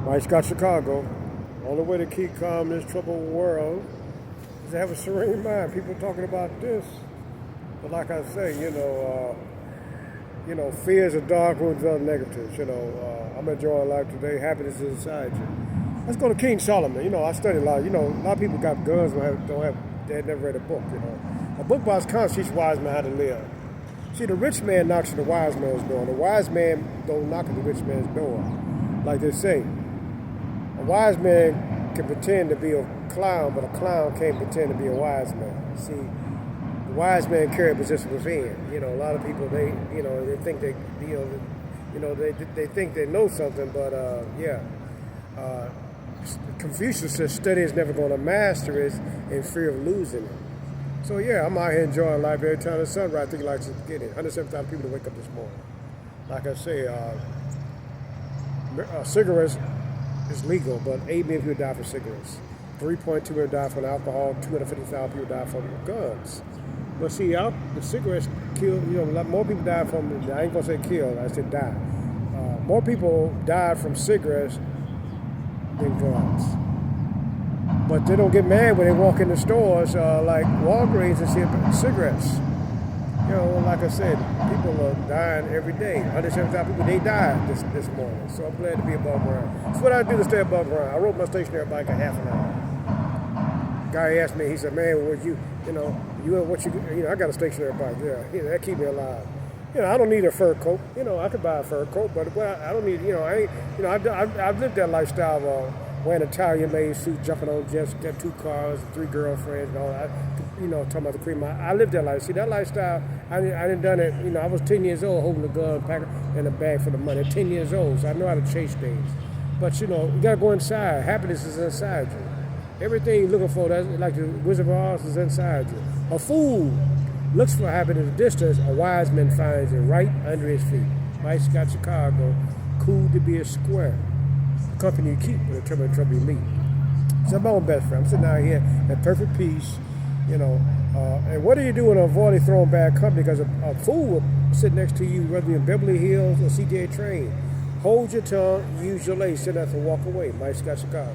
Mike Scott, Chicago. Only way to keep calm in this troubled world is to have a serene mind. People talking about this, but like I say, fear is a dark room with other negatives. I'm enjoying life today. Happiness is inside you. Let's go to King Solomon. I study a lot. A lot of people got guns, they had never read a book. A book by its content teaches wise man how to live. See, the rich man knocks at the wise man's door. The wise man don't knock at the rich man's door. Like they say, a wise man can pretend to be a clown, but a clown can't pretend to be a wise man. See, the wise man carry a position within. A lot of people they think they think they know something, but Confucius says study is never going to master it in fear of losing it. So I'm out here enjoying life every time the sunrise. I think like it's beginning. 107,000 people to wake up this morning. Like I say, cigarettes is legal, but 8 million people die from cigarettes. 3.2 million die from alcohol. 250,000 people die from guns. But see, the cigarettes kill. More people die from. I ain't gonna say kill. I said die. More people died from cigarettes than guns. But they don't get mad when they walk in the stores like Walgreens and see cigarettes. Like I said, people are dying every day. 175 people, they died this morning. So I'm glad to be above ground. That's what I do to stay above ground. I rode my stationary bike a half an hour. Guy asked me, he said, man, I got a stationary bike. Yeah, that keep me alive. I don't need a fur coat. I could buy a fur coat, but I don't need, I've lived that lifestyle of wearing an Italian-made suit, jumping on jets, got 2 cars, 3 girlfriends, and all that. Talking about the cream. I lived that life. See, that lifestyle, I didn't done it. I was 10 years old holding a gun, packing in a bag for the money. 10 years old, so I know how to chase things. But, you got to go inside. Happiness is inside you. Everything you're looking for, that's like the Wizard of Oz, is inside you. A fool looks for happiness in the distance. A wise man finds it right under his feet. Mike Scott, Chicago. Cool to be a square. The company you keep will determine the trouble you meet. So I'm my own best friend. I'm sitting out here at perfect peace, and what do you do to avoid a throwing bad company? Because a fool will sit next to you, whether you're in Beverly Hills or CTA train. Hold your tongue, use your legs, sit up and walk away. Mike Scott, Chicago.